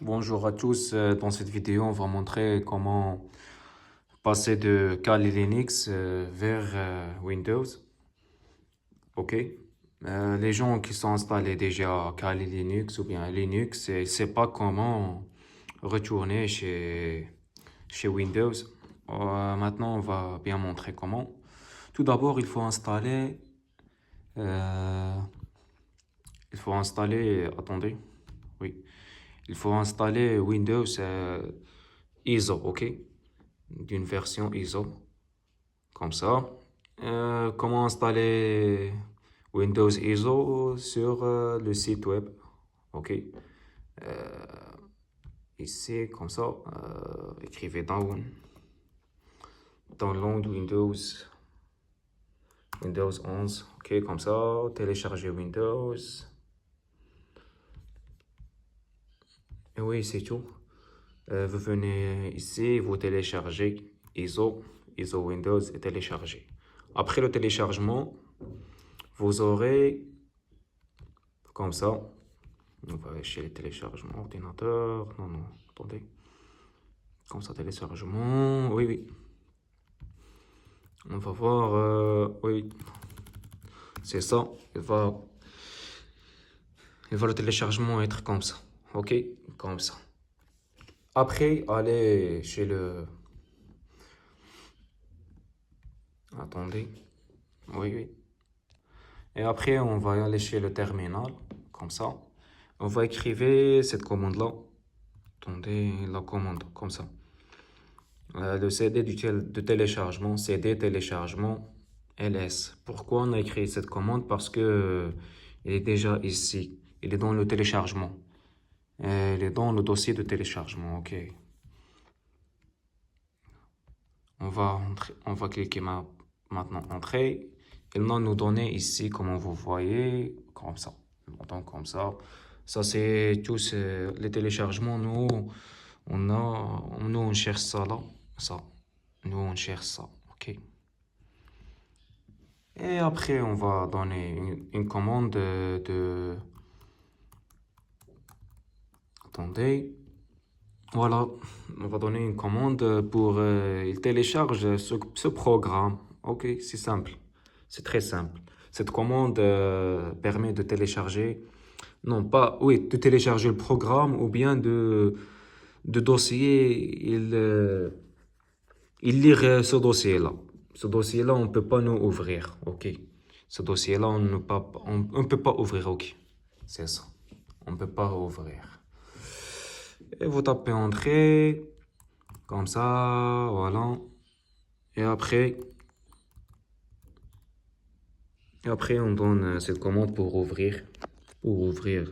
Bonjour à tous. Dans cette vidéo, on va montrer comment passer de Kali Linux vers Windows. OK. Les gens qui sont installés déjà Kali Linux ou bien Linux et ne savent pas comment retourner chez Windows. Maintenant, on va bien montrer comment. Tout d'abord, euh, attendez, oui, il faut installer Windows ISO, OK? D'une version ISO, comme ça. Comment installer Windows ISO sur le site web, OK? Ici, comme ça, écrivez download Windows 11, OK, comme ça, télécharger Windows. Et oui, c'est tout. Vous venez ici, vous téléchargez ISO Windows et téléchargez. Après le téléchargement, vous aurez comme ça. On va aller chez les téléchargements ordinateur. Non, non, attendez. Comme ça, téléchargement. Oui, oui. On va voir. Oui, c'est ça. Il va le téléchargement être comme ça. OK? Comme ça. Après, allez chez le. Attendez. Oui, oui. Et après, on va aller chez le terminal. Comme ça. On va écrire cette commande-là. Attendez, la commande, comme ça. Le CD de téléchargement, CD téléchargement ls. Pourquoi on a écrit cette commande? Parce que il est déjà ici. Il est dans le téléchargement. Il est dans le dossier de téléchargement. OK. On va cliquer maintenant Entrée. Il va nous donner ici, comme vous voyez, comme ça. Donc, comme ça. Ça, c'est tous les téléchargements. Nous, on cherche ça là. Ça. Nous, on cherche ça. OK. Et après, on va donner une commande de. Attendez. Voilà, on va donner une commande pour. Il télécharge ce programme. OK, c'est simple. C'est très simple. Cette commande permet de télécharger. Non, pas. Oui, de télécharger le programme ou bien de dossier. Il lire ce dossier-là. Ce dossier-là, on ne peut pas nous ouvrir. OK. Ce dossier-là, on peut pas ouvrir. OK. C'est ça. On ne peut pas ouvrir. Et vous tapez Entrée. Comme ça. Voilà. Et après, on donne cette commande pour ouvrir. Pour ouvrir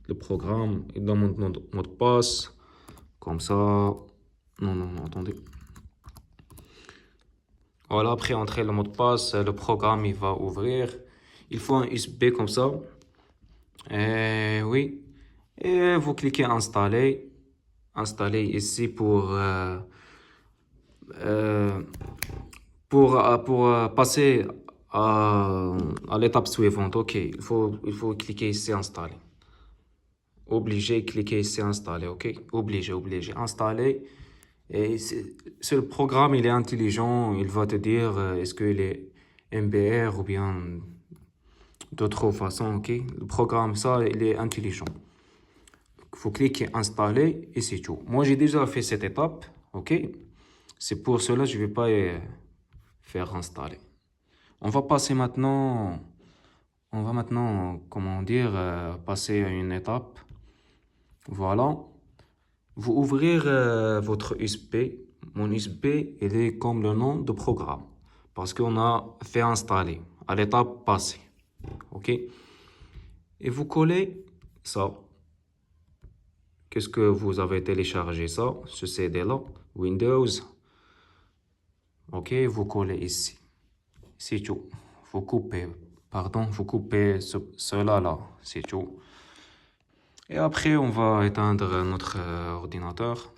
le programme. Il demande notre mot de passe. Comme ça. Non, non, non, attendez. Voilà, après entrer le mot de passe, le programme il va ouvrir. Il faut un USB comme ça. Et oui. Et vous cliquez installer. Installer ici euh, pour passer à l'étape suivante. OK, il faut cliquer ici installer. Obligé, cliquer ici installer. OK, obligé. Installer. Et ce programme, il est intelligent. Il va te dire est-ce qu'il est MBR ou bien d'autres façons. OK, le programme, ça, il est intelligent. Il faut cliquer installer et c'est tout. Moi, j'ai déjà fait cette étape. OK, c'est pour cela que je ne vais pas faire installer. On va passer maintenant. On va maintenant, comment dire, passer à une étape. Voilà. Vous ouvrez votre USB. Mon USB, il est comme le nom de programme. Parce qu'on a fait installer à l'étape passée. OK? Et vous collez ça. Qu'est-ce que vous avez téléchargé ça? Ce CD-là. Windows. OK? Vous collez ici. C'est tout. Vous coupez. Pardon, vous coupez cela là. C'est tout. Et après, on va éteindre notre ordinateur.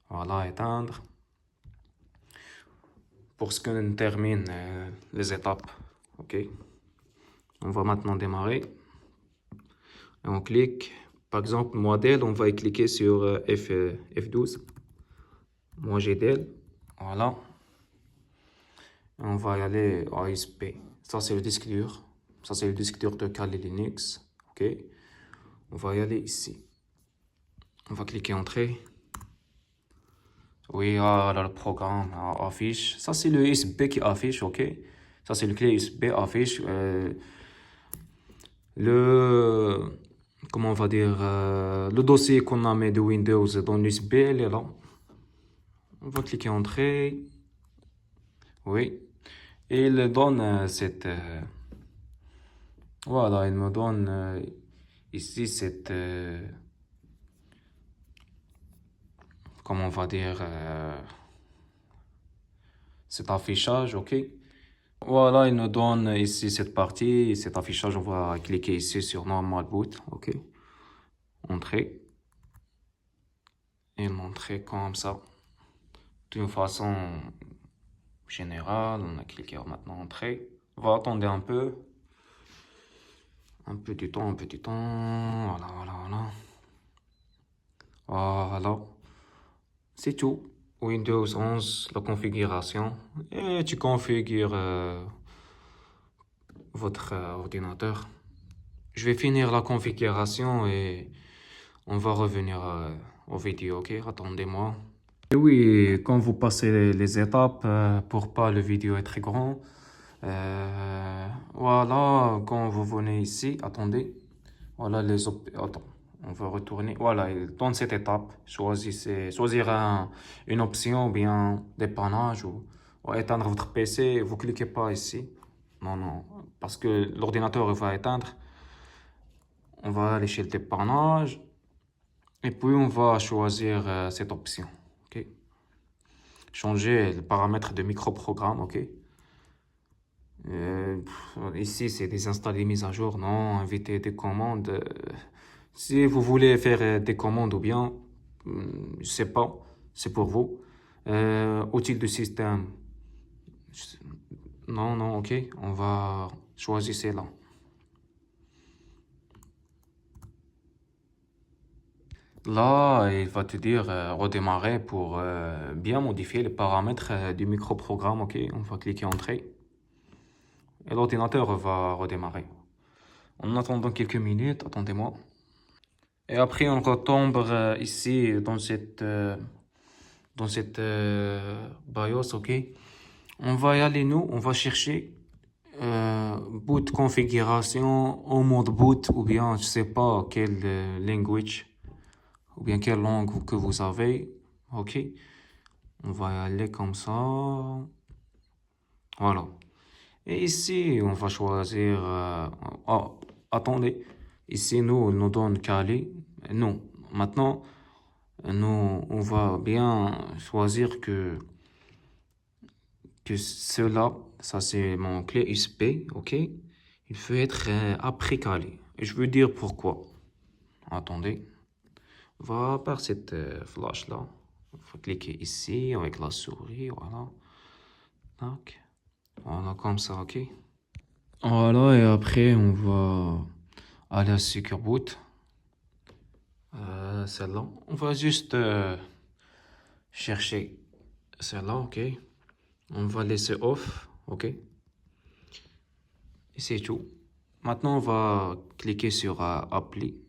Voilà, éteindre. Pour ce qu'on termine les étapes. OK. On va maintenant démarrer. Et on clique. Par exemple, modèle, on va y cliquer sur F12. Moi, j'ai Dell. Voilà. On va y aller à ASP. Ça, c'est le disque dur. Ça, c'est le disque dur de Kali Linux. OK. On va y aller ici. On va cliquer Entrée. Oui, là, le programme affiche. Ça, c'est le USB qui affiche, OK. Ça, c'est le clé USB affiche. Comment on va dire, le dossier qu'on a mis de Windows dans l'USB, il est là. On va cliquer Entrée. Oui. Et il donne cette... voilà, il me donne ici cette... comment on va dire... cet affichage, OK. Voilà, il nous donne ici cette partie, cet affichage. On va cliquer ici sur Normal Boot, OK. Entrée. Et montrer comme ça. D'une façon générale, on a cliqué maintenant Entrée. On va attendre un peu. Un peu du temps, un peu du temps. Voilà, voilà, voilà. Voilà. C'est tout. Windows 11, la configuration. Et tu configures votre ordinateur. Je vais finir la configuration et on va revenir aux vidéos, ok? Attendez-moi. Et oui, quand vous passez les étapes, pour pas le vidéo est très grand, voilà, quand vous venez ici, attendez, voilà attends, on va retourner, voilà, dans cette étape, choisir une option ou bien dépannage ou éteindre votre PC, vous cliquez pas ici, non, non, parce que l'ordinateur va éteindre, on va aller chez le dépannage, et puis on va choisir cette option, ok? Changer le paramètre de microprogramme, ok? Ici, c'est désinstaller, mise à jour, non, inviter des commandes. Si vous voulez faire des commandes ou bien, je sais pas, c'est pour vous. Outils de système, non, non, ok, on va choisir celle-là. Là, il va te dire redémarrer pour bien modifier les paramètres du microprogramme, ok, on va cliquer Entrée. Et l'ordinateur va redémarrer. En attendant quelques minutes, attendez-moi. Et après, on retombe ici dans cette BIOS, ok? On va y aller, nous, on va chercher boot configuration en mode boot ou bien, je sais pas, quelle language ou bien quelle langue que vous avez, ok? On va y aller comme ça. Voilà. Et ici, on va choisir... oh, attendez. Ici, nous donne Kali. Non. Maintenant, nous, on va bien choisir que cela, ça c'est mon clé USB, ok? Il peut être après Kali. Et je veux dire pourquoi. Attendez. On va par cette flash-là. On va cliquer ici avec la souris, voilà. Tac. Voilà, comme ça, ok? Voilà, et après, on va aller à Secure Boot. Celle-là. On va juste chercher celle-là, ok. On va laisser off, ok. Et c'est tout. Maintenant, on va cliquer sur Appli.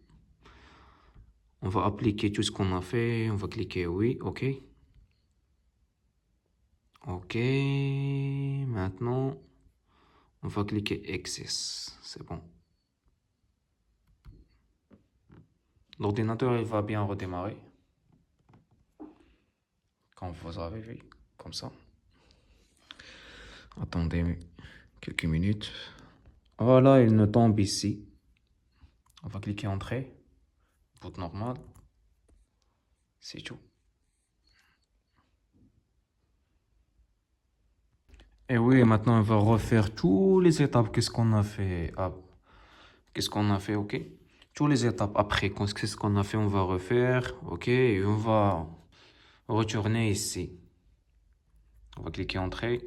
On va appliquer tout ce qu'on a fait. On va cliquer oui, ok. Ok. Maintenant, on va cliquer Access. C'est bon. L'ordinateur, il va bien redémarrer. Comme vous avez vu, comme ça. Attendez quelques minutes. Voilà, il nous tombe ici. On va cliquer Entrée. Boot normal. C'est tout. Et oui, maintenant on va refaire toutes les étapes. Qu'est-ce qu'on a fait? Qu'est-ce qu'on a fait, ok? Toutes les étapes après, qu'est-ce qu'on a fait, on va refaire, ok? Et on va retourner ici. On va cliquer Entrée.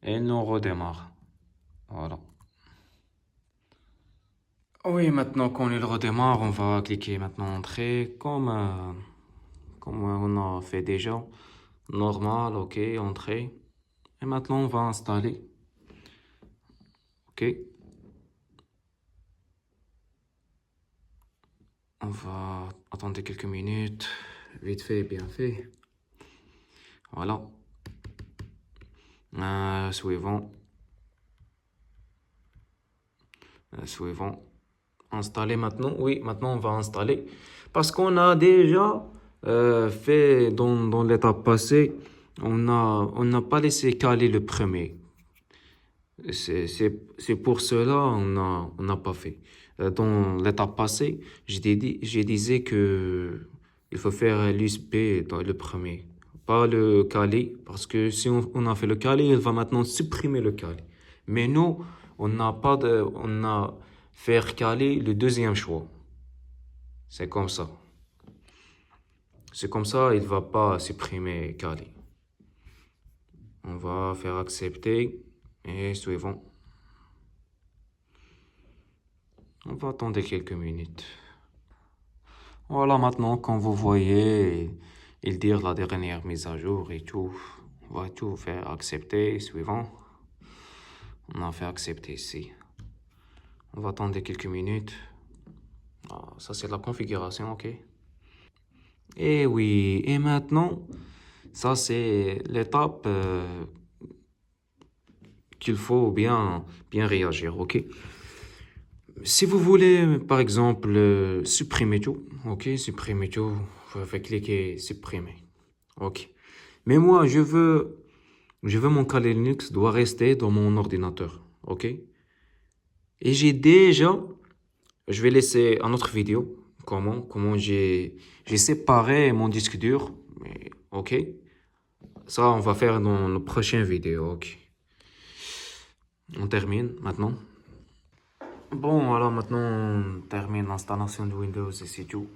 Et nous redémarre. Voilà. Oui, maintenant qu'on il redémarre, on va cliquer maintenant Entrée, comme on a fait déjà. Normal, ok, Entrée. Et maintenant, on va installer, ok. On va attendre quelques minutes, vite fait, bien fait. Voilà. Suivant. Suivant. Installer maintenant. Oui, maintenant on va installer. Parce qu'on a déjà fait dans l'étape passée, on n'a pas laissé caler le premier. C'est pour cela on n'a pas fait. Dans l'étape passée, je disais que il faut faire l'USB dans le premier, pas le caler, parce que si on a fait le caler, il va maintenant supprimer le caler. Mais nous, on n'a pas de, on a faire caler le deuxième choix. C'est comme ça. C'est comme ça, il va pas supprimer caler. On va faire accepter et suivant. On va attendre quelques minutes. Voilà, maintenant, quand vous voyez, il dit la dernière mise à jour et tout, on va tout faire accepter, suivant. On a fait accepter ici. On va attendre quelques minutes. Ah, ça, c'est la configuration, ok. Et oui, et maintenant, ça, c'est l'étape qu'il faut bien réagir, ok. Si vous voulez, par exemple, supprimer tout, ok, supprimer tout, vous pouvez cliquer supprimer, ok. Mais moi, je veux mon Kali Linux doit rester dans mon ordinateur, ok. Et je vais laisser une autre vidéo, comment j'ai séparé mon disque dur, ok. Ça, on va faire dans la prochaine vidéo, ok. On termine maintenant. Bon, alors maintenant, on termine l'installation de Windows et c'est tout.